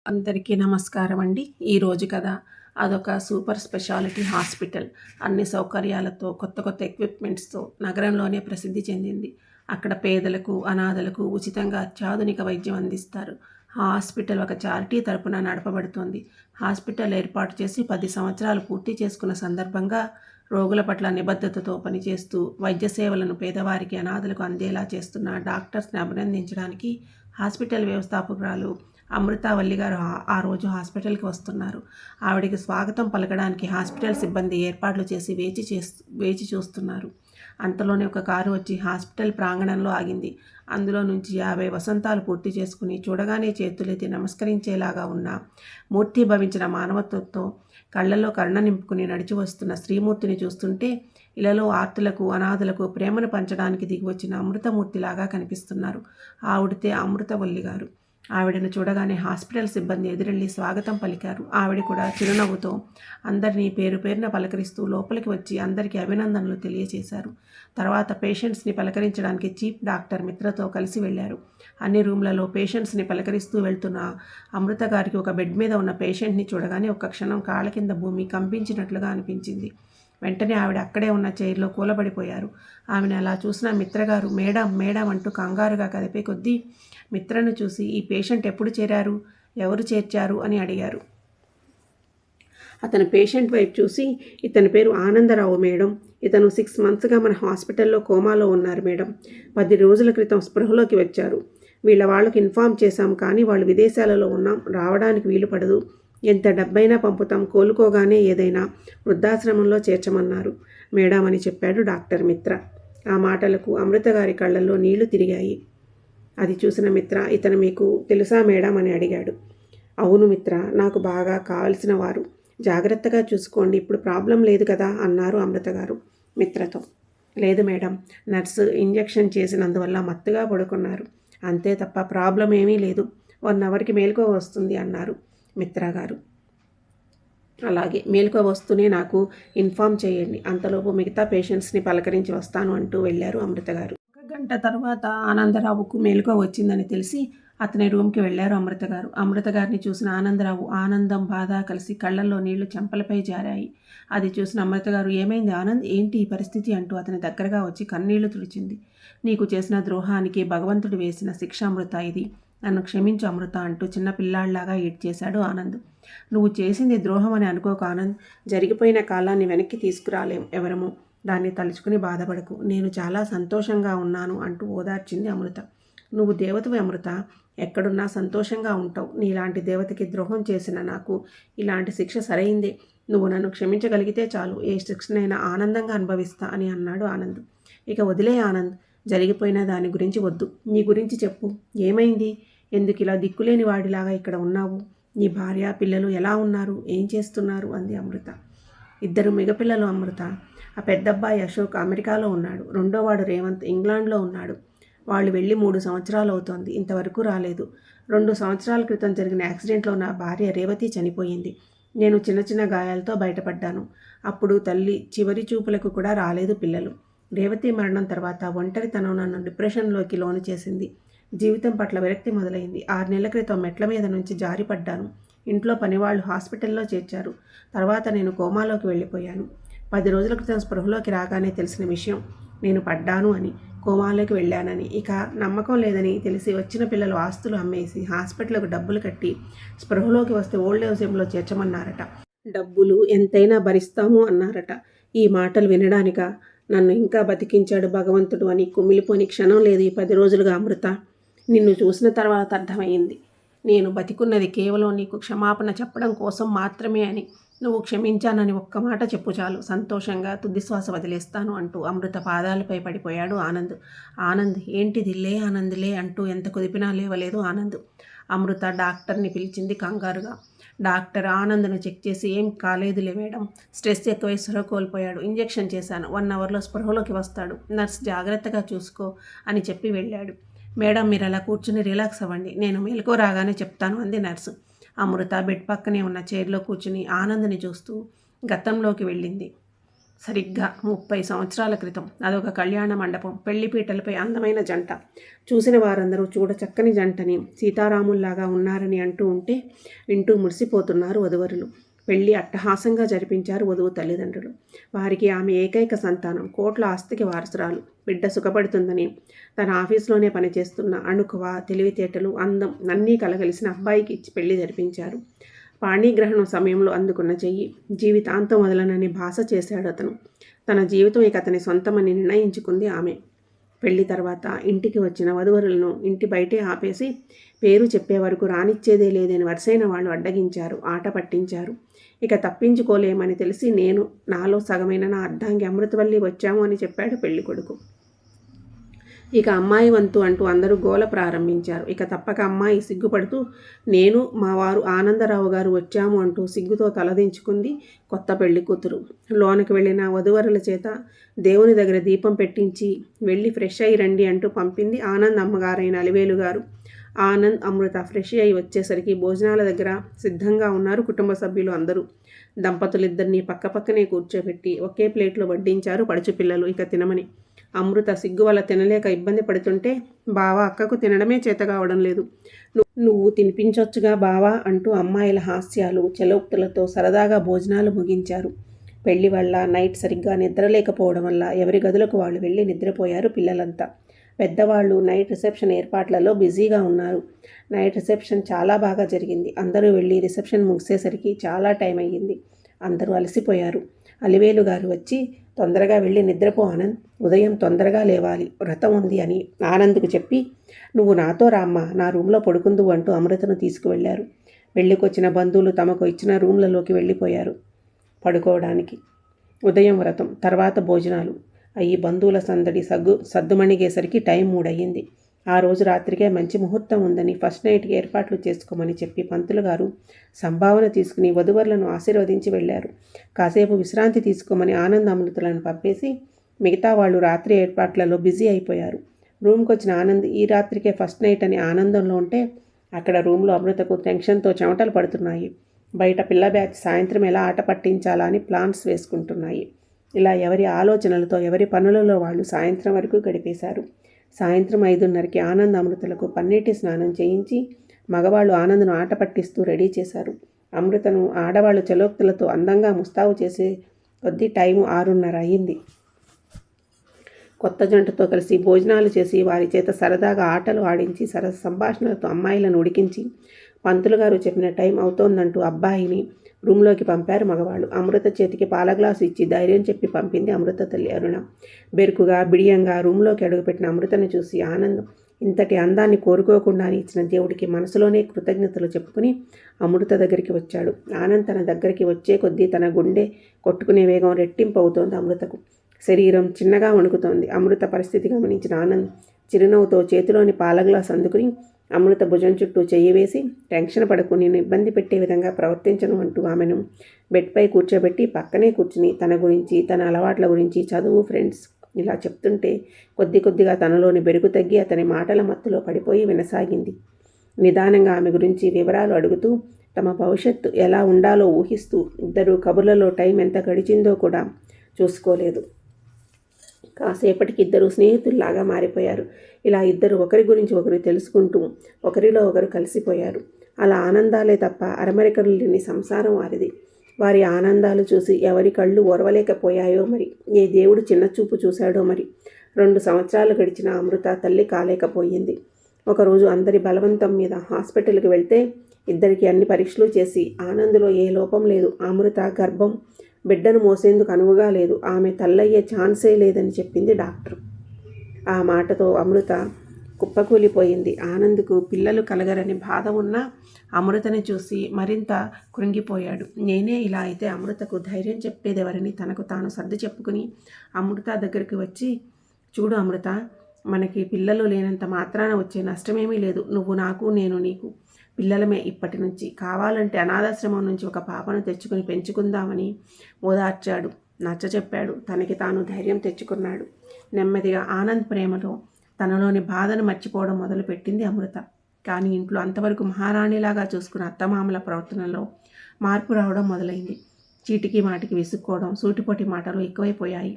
అందరికీ నమస్కారం అండి. ఈరోజు కథ అదొక సూపర్ స్పెషాలిటీ హాస్పిటల్. అన్ని సౌకర్యాలతో, కొత్త కొత్త ఎక్విప్మెంట్స్తో నగరంలోనే ప్రసిద్ధి చెందింది. అక్కడ పేదలకు, అనాథలకు ఉచితంగా అత్యాధునిక వైద్యం అందిస్తారు. ఆ హాస్పిటల్ ఒక చారిటీ తరపున నడపబడుతోంది. హాస్పిటల్ ఏర్పాటు చేసి 10 సంవత్సరాలు పూర్తి చేసుకున్న సందర్భంగా రోగుల పట్ల నిబద్ధతతో పనిచేస్తూ వైద్య సేవలను పేదవారికి, అనాథలకు అందేలా చేస్తున్న డాక్టర్స్ని అభినందించడానికి హాస్పిటల్ వ్యవస్థాపకురాలు అమృతావల్లి గారు ఆ రోజు హాస్పిటల్కి వస్తున్నారు. ఆవిడికి స్వాగతం పలకడానికి హాస్పిటల్ సిబ్బంది ఏర్పాట్లు చేసి వేచి చూస్తున్నారు. అంతలోనే ఒక కారు వచ్చి హాస్పిటల్ ప్రాంగణంలో ఆగింది. అందులో నుంచి 50 వసంతాలు పూర్తి చేసుకుని చూడగానే చేతులెత్తి నమస్కరించేలాగా ఉన్న మూర్తి భవించిన మానవత్వంతో కళ్ళల్లో కరుణ నింపుకుని నడిచి వస్తున్న శ్రీమూర్తిని చూస్తుంటే ఇళ్లలో ఆర్తులకు, అనాథలకు ప్రేమను పంచడానికి దిగివచ్చిన అమృతమూర్తిలాగా కనిపిస్తున్నారు. ఆవిడితే అమృతవల్లి గారు. ఆవిడను చూడగానే హాస్పిటల్ సిబ్బంది ఎదురెళ్ళి స్వాగతం పలికారు. ఆవిడ కూడా చిరునవ్వుతో అందరినీ పేరు పేరున పలకరిస్తూ లోపలికి వచ్చి అందరికీ అభినందనలు తెలియజేశారు. తర్వాత పేషెంట్స్ని పలకరించడానికి చీఫ్ డాక్టర్ మిత్రతో కలిసి వెళ్లారు. అన్ని రూమ్లలో పేషెంట్స్ని పలకరిస్తూ వెళ్తున్న అమృత గారికి ఒక బెడ్ మీద ఉన్న పేషెంట్ని చూడగానే ఒక్క క్షణం కాళ్ళ కింద భూమి కంపించినట్లుగా అనిపించింది. వెంటనే ఆవిడ అక్కడే ఉన్న చైర్లో కూలబడిపోయారు. ఆమెను అలా చూసిన మిత్రగారు మేడం మేడం అంటూ కంగారుగా కదిపే కొద్దీ మిత్రను చూసి ఈ పేషెంట్ ఎప్పుడు చేరారు, ఎవరు చేర్చారు అని అడిగారు. అతను పేషెంట్ వైపు చూసి ఇతని పేరు ఆనందరావు మేడం, ఇతను 6 మంత్స్గా మన హాస్పిటల్లో కోమాలో ఉన్నారు మేడం. 10 రోజుల క్రితం స్పృహలోకి వచ్చారు. వాళ్ళకి ఇన్ఫామ్ చేశాం, కానీ వాళ్ళు విదేశాలలో ఉన్నాం, రావడానికి వీలు పడదు. ఎంత డబ్బైనా పంపుతాం, కోలుకోగానే ఏదైనా వృద్ధాశ్రమంలో చేర్చమన్నారు మేడం అని చెప్పాడు డాక్టర్ మిత్ర. ఆ మాటలకు అమృత గారి కళ్ళల్లో నీళ్లు తిరిగాయి. అది చూసిన మిత్ర, ఇతను మీకు తెలుసా మేడం అని అడిగాడు. అవును మిత్ర, నాకు బాగా కావలసిన వారు. జాగ్రత్తగా చూసుకోండి, ఇప్పుడు ప్రాబ్లం లేదు కదా అన్నారు అమృత గారు మిత్రతో. లేదు మేడం, నర్సు ఇంజెక్షన్ చేసినందువల్ల మత్తుగా పడుకున్నారు, అంతే తప్ప ప్రాబ్లం ఏమీ లేదు. 1 అవర్కి మేలుకో వస్తుంది అన్నారు మిత్ర గారు. అలాగే, మేలుకో వస్తూనే నాకు ఇన్ఫామ్ చేయండి, అంతలోపు మిగతా పేషెంట్స్ని పలకరించి వస్తాను అంటూ వెళ్ళారు అమృత గారు. 1 గంట తర్వాత ఆనందరావుకు మేలుకో వచ్చిందని తెలిసి అతని రూమ్కి వెళ్ళారు అమృత గారు. అమృత గారిని చూసిన ఆనందరావు ఆనందం, బాధ కలిసి కళ్ళల్లో నీళ్లు చెంపలపై జారాయి. అది చూసిన అమృత గారు, ఏమైంది ఆనంద్, ఏంటి ఈ పరిస్థితి అంటూ అతని దగ్గరగా వచ్చి కన్నీళ్లు తుడిచింది. నీకు చేసిన ద్రోహానికి భగవంతుడు వేసిన శిక్ష అమృత ఇది, నన్ను క్షమించు అమృత అంటూ చిన్న పిల్లాళ్లాగా ఏడ్చేశాడు ఆనంద్. నువ్వు చేసింది ద్రోహం అని అనుకోకు ఆనంద్, జరిగిపోయిన కాలాన్ని వెనక్కి తీసుకురాలేం ఎవరము, దాన్ని తలుచుకుని బాధపడకు, నేను చాలా సంతోషంగా ఉన్నాను అంటూ ఓదార్చింది అమృత. నువ్వు దేవతవి అమృత, ఎక్కడున్నా సంతోషంగా ఉంటావు. నీలాంటి దేవతకి ద్రోహం చేసిన నాకు ఇలాంటి శిక్ష సరైందే. నువ్వు నన్ను క్షమించగలిగితే చాలు, ఏ శిక్షనైనా ఆనందంగా అనుభవిస్తా అని అన్నాడు ఆనంద్. ఇక వదిలే ఆనంద్, జరిగిపోయిన దాని గురించి వద్దు, నీ గురించి చెప్పు. ఏమైంది, ఎందుకు ఇలా దిక్కులేని వాడిలాగా ఇక్కడ ఉన్నావు? నీ భార్య, పిల్లలు ఎలా ఉన్నారు, ఏం చేస్తున్నారు అంది అమృత. 2 మగపిల్లలు అమృత. ఆ పెద్దబ్బాయి అశోక్ అమెరికాలో ఉన్నాడు, రెండోవాడు రేవంత్ ఇంగ్లాండ్లో ఉన్నాడు. వాళ్ళు వెళ్ళి 3 సంవత్సరాలు అవుతోంది, ఇంతవరకు రాలేదు. 2 సంవత్సరాల క్రితం జరిగిన యాక్సిడెంట్లో నా భార్య రేవతి చనిపోయింది. నేను చిన్న చిన్న గాయాలతో బయటపడ్డాను. అప్పుడు తల్లి చివరి చూపులకు కూడా రాలేదు పిల్లలు. రేవతి మరణం తర్వాత ఒంటరితనం నన్ను డిప్రెషన్లోకి లోను చేసింది. జీవితం పట్ల విరక్తి మొదలైంది. 6 నెలల క్రితం మెట్ల మీద నుంచి జారిపడ్డాను. ఇంట్లో పనివాళ్ళు హాస్పిటల్లో చేర్చారు. తర్వాత నేను కోమాలోకి వెళ్ళిపోయాను. 10 రోజుల క్రితం స్పృహలోకి రాగానే తెలిసిన విషయం నేను పడ్డాను అని, కోమాలోకి వెళ్ళానని. ఇక నమ్మకం లేదని తెలిసి వచ్చిన పిల్లలు ఆస్తులు అమ్మేసి హాస్పిటల్కు డబ్బులు కట్టి స్పృహలోకి వస్తే ఓల్డ్ ఏజ్ హోమ్లో చేర్చమన్నారట. డబ్బులు ఎంతైనా భరిస్తాము అన్నారట. ఈ మాటలు వినడానిక నన్ను ఇంకా బతికించాడు భగవంతుడు అని కుమిలిపోని క్షణం లేదు ఈ 10 రోజులుగా అమృత. నిన్ను చూసిన తర్వాత అర్థమైంది, నేను బతికున్నది కేవలం నీకు క్షమాపణ చెప్పడం కోసం మాత్రమే అని. నువ్వు క్షమించానని ఒక్క మాట చెప్పు చాలు, సంతోషంగా తుదిశ్వాస వదిలేస్తాను అంటూ అమృత పాదాలపై పడిపోయాడు ఆనంద్. ఆనంద్, ఏంటిది, లే ఆనంద్ లే అంటూ ఎంత కుదిపినా లేవలేదు ఆనంద్. అమృత డాక్టర్ని పిలిచింది కంగారుగా. డాక్టర్ ఆనంద్ను చెక్ చేసి, ఏం కాలేదులే మేడం, స్ట్రెస్ ఎక్కువై స్పృహ కోల్పోయాడు, ఇంజెక్షన్ చేశాను, 1 అవర్లో స్పృహలోకి వస్తాడు, నర్స్ జాగ్రత్తగా చూసుకో అని చెప్పి వెళ్ళాడు. మేడం, మీరు అలా కూర్చుని రిలాక్స్ అవ్వండి, నేను మేలుకో రాగానే చెప్తాను అంది నర్సు. అమృత బెడ్ పక్కనే ఉన్న చైర్లో కూర్చుని ఆనంద్ని చూస్తూ గతంలోకి వెళ్ళింది. సరిగ్గా 30 సంవత్సరాల క్రితం. అదొక కళ్యాణ మండపం, పెళ్లిపీటలపై అందమైన జంట. చూసిన వారందరూ చూడ చక్కని జంటని, సీతారాముల్లాగా ఉన్నారని అంటూ ఉంటే వింటూ మురిసిపోతున్నారు వధువరులు. పెళ్లి అట్టహాసంగా జరిపించారు వధువు తల్లిదండ్రులు. వారికి ఆమె ఏకైక సంతానం, కోట్ల ఆస్తికి వారసురాలు. బిడ్డ సుఖపడుతుందని తన ఆఫీసులోనే పనిచేస్తున్న అణుకువ, తెలివితేటలు, అందం అన్నీ కలగలిసిన అబ్బాయికి ఇచ్చి పెళ్లి జరిపించారు. పాణిగ్రహణం సమయంలో అందుకున్న చెయ్యి జీవితాంతం వదలనని భాష చేశాడు అతను. తన జీవితం ఇక అతని సొంతమని నిర్ణయించుకుంది ఆమె. పెళ్లి తర్వాత ఇంటికి వచ్చిన వధువరులను ఇంటి బయటే ఆపేసి పేరు చెప్పే వరకు రానిచ్చేదే లేదని వరుసైన వాళ్ళు అడ్డగించారు, ఆట పట్టించారు. ఇక తప్పించుకోలేమని తెలిసి నేను, నాలో సగమైన నా అర్ధాంగి అమృతవల్లి వచ్చాము అని చెప్పాడు పెళ్లి కొడుకు. ఇక అమ్మాయి వంతు అంటూ అందరూ గోల ప్రారంభించారు. ఇక తప్పక అమ్మాయి సిగ్గుపడుతూ నేను, మా వారు ఆనందరావు గారు వచ్చాము అంటూ సిగ్గుతో తలదించుకుంది కొత్త పెళ్లి కూతురు. లోనికి వెళ్ళిన వధువరుల చేత దేవుని దగ్గర దీపం పెట్టించి వెళ్ళి ఫ్రెష్ అయ్యి రండి అంటూ పంపింది ఆనంద్ అమ్మగారైన అలివేలు గారు. ఆనంద్, అమృత ఫ్రెష్ అయ్యి వచ్చేసరికి భోజనాల దగ్గర సిద్ధంగా ఉన్నారు కుటుంబ సభ్యులు అందరూ. దంపతులిద్దరినీ పక్కపక్కనే కూర్చోబెట్టి ఒకే ప్లేట్లో వడ్డించారు పడుచు పిల్లలు ఇక తినమని. అమృత సిగ్గు వల్ల తినలేక ఇబ్బంది పడుతుంటే బావా అక్కకు తినడమే చేత కావడం లేదు, నువ్వు తినిపించొచ్చుగా బావా అంటూ అమ్మాయిల హాస్యాలు చెలోక్తులతో సరదాగా భోజనాలు ముగించారు. పెళ్లి వల్ల నైట్ సరిగ్గా నిద్రలేకపోవడం వల్ల ఎవరి గదులకు వాళ్ళు వెళ్ళి నిద్రపోయారు పిల్లలంతా. పెద్దవాళ్ళు నైట్ రిసెప్షన్ ఏర్పాట్లలో బిజీగా ఉన్నారు. నైట్ రిసెప్షన్ చాలా బాగా జరిగింది. అందరూ వెళ్ళి రిసెప్షన్ ముగిసేసరికి చాలా టైం అయ్యింది. అందరూ అలసిపోయారు. అలివేలు గారు వచ్చి తొందరగా వెళ్ళి నిద్రపో ఆనంద్, ఉదయం తొందరగా లేవాలి, వ్రతం ఉంది అని ఆనంద్కు చెప్పి నువ్వు నాతో రామ్మా, నా రూమ్లో పడుకుందువు అంటూ అమృతను తీసుకువెళ్లారు. పెళ్లికొచ్చిన బంధువులు తమకు ఇచ్చిన రూమ్లలోకి వెళ్ళిపోయారు పడుకోవడానికి. ఉదయం వ్రతం, తర్వాత భోజనాలు అయ్యి బంధువుల సందడి సద్దుమణిగేసరికి టైం 3 అయ్యింది. ఆ రోజు రాత్రికే మంచి ముహూర్తం ఉందని ఫస్ట్ నైట్కి ఏర్పాట్లు చేసుకోమని చెప్పి పంతులు గారు సంభావన తీసుకుని వధువరులను ఆశీర్వదించి వెళ్ళారు. కాసేపు విశ్రాంతి తీసుకోమని ఆనంద్ అమృతులను పంపేసి మిగతా వాళ్ళు రాత్రి ఏర్పాట్లలో బిజీ అయిపోయారు. రూమ్కి వచ్చిన ఆనంద్ ఈ రాత్రికే ఫస్ట్ నైట్ అని ఆనందంలో ఉంటే అక్కడ రూమ్లో అమృతకు టెన్షన్తో చెమటలు పడుతున్నాయి. బయట పిల్ల బ్యాచ్ సాయంత్రం ఎలా ఆట పట్టించాలా అని ప్లాన్స్ వేసుకుంటున్నాయి. ఇలా ఎవరి ఆలోచనలతో ఎవరి పనులలో వాళ్ళు సాయంత్రం వరకు గడిపేశారు. సాయంత్రం 5:30కి ఆనంద్ అమృతలకు పన్నీటి స్నానం చేయించి మగవాళ్ళు ఆనంద్ను ఆట పట్టిస్తూ రెడీ చేశారు. అమృతను ఆడవాళ్ళు చలోక్తులతో అందంగా ముస్తాబు చేసే కొద్దీ టైము 6:30 అయ్యింది. కొత్త జంటతో కలిసి భోజనాలు చేసి వారి చేత సరదాగా ఆటలు ఆడించి సరస సంభాషణలతో అమ్మాయిలను ఉడికించి పంతులు గారు చెప్పిన టైం అవుతోందంటూ అబ్బాయిని రూమ్లోకి పంపారు మగవాళ్ళు. అమృత చేతికి పాల గ్లాసు ఇచ్చి ధైర్యం చెప్పి పంపింది అమృత తల్లి అరుణ. బెరుకుగా బిడియంగా రూమ్లోకి అడుగుపెట్టిన అమృతను చూసి ఆనంద్ ఇంతటి అందాన్ని కోరుకోకుండానే ఇచ్చిన దేవుడికి మనసులోనే కృతజ్ఞతలు చెప్పుకుని అమృత దగ్గరికి వచ్చాడు. ఆనంద్ తన దగ్గరికి వచ్చే కొద్దీ తన గుండె కొట్టుకునే వేగం రెట్టింపు అవుతోంది అమృతకు. శరీరం చిన్నగా వణుకుతోంది. అమృత పరిస్థితి గమనించిన ఆనంద్ చిరునవ్వుతో చేతిలోని పాల గ్లాస్ అందుకుని అమృత భుజం చుట్టూ చెయ్యి వేసి టెన్షన్ పడకు, నేను ఇబ్బంది పెట్టే విధంగా ప్రవర్తించను అంటూ ఆమెను బెడ్పై కూర్చోబెట్టి పక్కనే కూర్చుని తన గురించి, తన అలవాట్ల గురించి, చదువు, ఫ్రెండ్స్ ఇలా చెప్తుంటే కొద్ది కొద్దిగా తనలోని బెరుకు తగ్గి అతని మాటల మత్తులో పడిపోయి వినసాగింది. నిదానంగా ఆమె గురించి వివరాలు అడుగుతూ తమ భవిష్యత్తు ఎలా ఉండాలో ఊహిస్తూ ఇద్దరు కబుర్లలో టైం ఎంత గడిచిందో కూడా చూసుకోలేదు. కాసేపటికి ఇద్దరు స్నేహితుల్లాగా మారిపోయారు. ఇలా ఇద్దరు ఒకరి గురించి ఒకరు తెలుసుకుంటూ ఒకరిలో ఒకరు కలిసిపోయారు. అలా ఆనందాలే తప్ప అరమరికలు లేని సంసారం వారిది. వారి ఆనందాలు చూసి ఎవరి కళ్ళు ఓర్వలేకపోయాయో మరి, ఏ దేవుడు చిన్న చూపు చూశాడో మరి. 2 సంవత్సరాలు గడిచిన అమృత తల్లి కాలేకపోయింది. ఒకరోజు అందరి బలవంతం మీద హాస్పిటల్కి వెళ్తే ఇద్దరికి అన్ని పరీక్షలు చేసి ఆనందులో ఏ లోపం లేదు, అమృత గర్భం బిడ్డను మోసేందుకు అనువుగా లేదు, ఆమె తల్లయ్యే ఛాన్సే లేదని చెప్పింది డాక్టర్. ఆ మాటతో అమృత కుప్పకూలిపోయింది. ఆనంద్కు పిల్లలు కలగరని బాధ ఉన్నా అమృతని చూసి మరింత కృంగిపోయాడు. నేనే ఇలా అయితే అమృతకు ధైర్యం చెప్పేదెవరని తనకు తాను సర్ది చెప్పుకుని అమృత దగ్గరికి వచ్చి, చూడు అమృత, మనకి పిల్లలు లేనంత మాత్రాన వచ్చే నష్టమేమీ లేదు. నువ్వు నాకు, నేను నీకు పిల్లలమే ఇప్పటి నుంచి. కావాలంటే అనాథాశ్రమం నుంచి ఒక పాపను తెచ్చుకుని పెంచుకుందామని ఓదార్చాడు, నచ్చచెప్పాడు. తనకి తాను ధైర్యం తెచ్చుకున్నాడు. నెమ్మదిగా ఆనంద్ ప్రేమలో తనలోని బాధను మర్చిపోవడం మొదలుపెట్టింది అమృత. కానీ ఇంట్లో అంతవరకు మహారాణిలాగా చూసుకున్న అత్తమామల ప్రవర్తనలో మార్పు రావడం మొదలైంది. చీటికి మాటికి విసుక్కోవడం, సూటిపోటి మాటలు ఎక్కువైపోయాయి.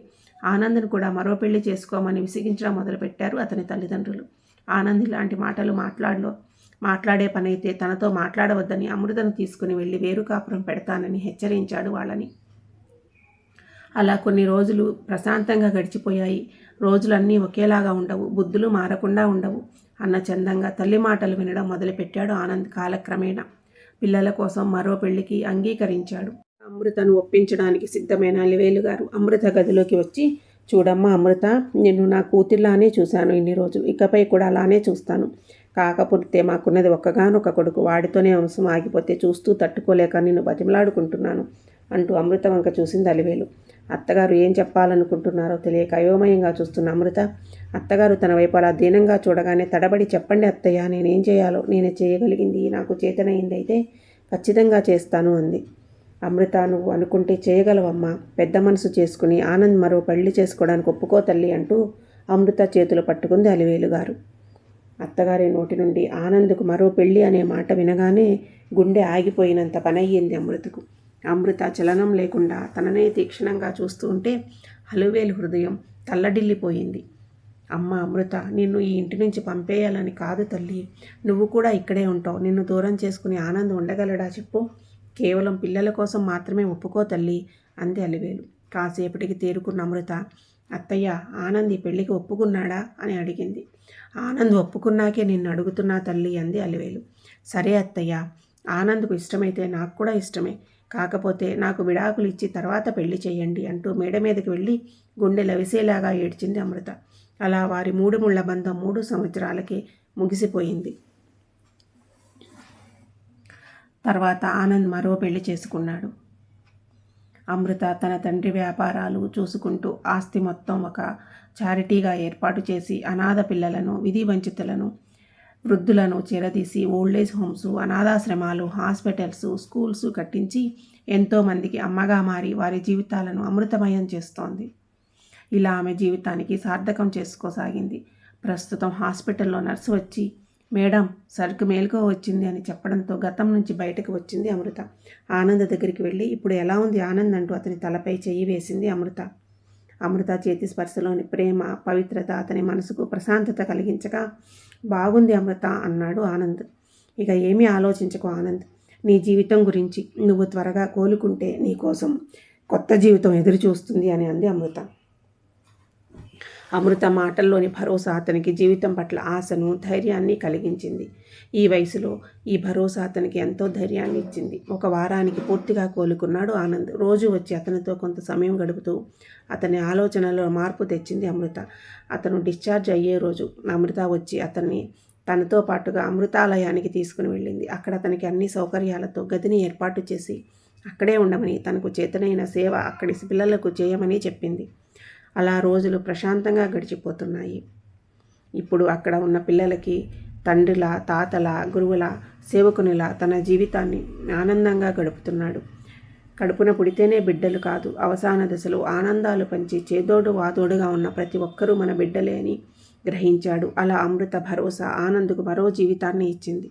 ఆనంద్ను కూడా మరో పెళ్లి చేసుకోమని విసిగించడం మొదలుపెట్టారు అతని తల్లిదండ్రులు. ఆనంద్ ఇలాంటి మాటలు మాట్లాడే పనైతే తనతో మాట్లాడవద్దని అమృతను తీసుకుని వెళ్ళి వేరు కాపురం పెడతానని హెచ్చరించాడు వాళ్ళని. అలా కొన్ని రోజులు ప్రశాంతంగా గడిచిపోయాయి. రోజులన్నీ ఒకేలాగా ఉండవు, బుద్ధులు మారకుండా ఉండవు అన్న చందంగా తల్లి మాటలు వినడం మొదలుపెట్టాడు ఆనంద్. కాలక్రమేణా పిల్లల కోసం మరో పెళ్లికి అంగీకరించాడు. అమృతను ఒప్పించడానికి సిద్ధమైన అలివేలు గారు అమృత గదిలోకి వచ్చి, చూడమ్మా అమృత, నిన్ను నా కూతుర్లానే చూశాను ఇన్ని రోజులు, ఇకపై కూడా అలానే చూస్తాను. కాకపోతే మాకున్నది ఒక్కగానొక్క కొడుకు, వాడితోనే వంశం ఆగిపోతే చూస్తూ తట్టుకోలేక నిన్ను బతిమలాడుకుంటున్నాను అంటూ అమృత వంక చూసింది అలివేలు. అత్తగారు ఏం చెప్పాలనుకుంటున్నారో తెలియక అయోమయంగా చూస్తున్న అమృత అత్తగారు తన వైపు అలా దీనంగా చూడగానే తడబడి, చెప్పండి అత్తయ్య, నేనేం చేయాలో, నేను చేయగలిగింది నాకు చేతనైంది అయితే ఖచ్చితంగా చేస్తాను అంది. అమృత, నువ్వు అనుకుంటే చేయగలవమ్మా. పెద్ద మనసు చేసుకుని ఆనంద్ మరో పెళ్లి చేసుకోవడానికి ఒప్పుకో తల్లి అంటూ అమృత చేతులు పట్టుకుంది అలివేలు గారు. అత్తగారి నోటి నుండి ఆనంద్కు మరో పెళ్లి అనే మాట వినగానే గుండె ఆగిపోయినంత పనయ్యింది అమృతకు. అమృత చలనం లేకుండా తననే తీక్షణంగా చూస్తూ ఉంటే అలివేలు హృదయం తల్లడిల్లిపోయింది. అమ్మ అమృత, నిన్ను ఈ ఇంటి నుంచి పంపేయాలని కాదు తల్లి, నువ్వు కూడా ఇక్కడే ఉంటావు. నిన్ను దూరం చేసుకుని ఆనంద్ ఉండగలడా చెప్పు? కేవలం పిల్లల కోసం మాత్రమే ఒప్పుకో తల్లి అంది అలివేలు. కాసేపటికి తేరుకున్న అమృత, అత్తయ్య, ఆనంద్ ఈ పెళ్లికి ఒప్పుకున్నాడా అని అడిగింది. ఆనంద్ ఒప్పుకున్నాకే నిన్ను అడుగుతున్నా తల్లి అంది అలివేలు. సరే అత్తయ్య, ఆనంద్కు ఇష్టమైతే నాకు కూడా ఇష్టమే. కాకపోతే నాకు విడాకులు ఇచ్చి తర్వాత పెళ్లి చేయండి అంటూ మేడ మీదకి వెళ్ళి గుండె లవిసేలాగా ఏడ్చింది అమృత. అలా వారి 3 ముళ్ల బంధం 3 సంవత్సరాలకే ముగిసిపోయింది. తర్వాత ఆనంద్ మరో పెళ్లి చేసుకున్నాడు. అమృత తన తండ్రి వ్యాపారాలు చూసుకుంటూ ఆస్తి మొత్తం ఒక చారిటీగా ఏర్పాటు చేసి అనాథ పిల్లలను, విధి వంచితులను, వృద్ధులను చేరదీసి ఓల్డేజ్ హోమ్స్, అనాథాశ్రమాలు, హాస్పిటల్స్, స్కూల్స్ కట్టించి ఎంతోమందికి అమ్మగా మారి వారి జీవితాలను అమృతమయం చేస్తోంది. ఇలా ఆమె జీవితానికి సార్థకం చేసుకోసాగింది. ప్రస్తుతం హాస్పిటల్లో నర్సు వచ్చి, మేడం, సరుకు మేలుకో వచ్చింది అని చెప్పడంతో గతం నుంచి బయటకు వచ్చింది అమృత. ఆనంద్ దగ్గరికి వెళ్ళి, ఇప్పుడు ఎలా ఉంది ఆనంద్ అంటూ అతని తలపై చెయ్యి వేసింది అమృత. అమృత చేతి స్పర్శలోని ప్రేమ, పవిత్రత అతని మనసుకు ప్రశాంతత కలిగించగా, బాగుంది అమృత అన్నాడు ఆనంద్. ఇక ఏమీ ఆలోచించకు ఆనంద్, నీ జీవితం గురించి. నువ్వు త్వరగా కోలుకుంటే నీ కోసం కొత్త జీవితం ఎదురు చూస్తుంది అని అంది అమృత. అమృత మాటల్లోని భరోసా అతనికి జీవితం పట్ల ఆశను, ధైర్యాన్ని కలిగించింది. ఈ వయసులో ఈ భరోసా అతనికి ఎంతో ధైర్యాన్ని ఇచ్చింది. 1 వారానికి పూర్తిగా కోలుకున్నాడు ఆనంద్. రోజు వచ్చి అతనితో కొంత సమయం గడుపుతూ అతని ఆలోచనలో మార్పు తెచ్చింది అమృత. అతను డిశ్చార్జ్ అయ్యే రోజు అమృత వచ్చి అతన్ని తనతో పాటుగా అమృతాలయానికి తీసుకుని వెళ్ళింది. అక్కడ అతనికి అన్ని సౌకర్యాలతో గదిని ఏర్పాటు చేసి అక్కడే ఉండమని, తనకు చేతనైన సేవ అక్కడి పిల్లలకు చేయమని చెప్పింది. అలా రోజులు ప్రశాంతంగా గడిచిపోతున్నాయి. ఇప్పుడు అక్కడ ఉన్న పిల్లలకి తండ్రిలా, తాతల, గురువుల, సేవకునిలా తన జీవితాన్ని ఆనందంగా గడుపుతున్నాడు. కడుపున పుడితేనే బిడ్డలు కాదు, అవసాన దశలో ఆనందాలు పంచి చేదోడు వాదోడుగా ఉన్న ప్రతి ఒక్కరూ మన బిడ్డలే అని గ్రహించాడు. అలా అమృత భరోసా ఆనంద్కు మరో జీవితాన్ని ఇచ్చింది.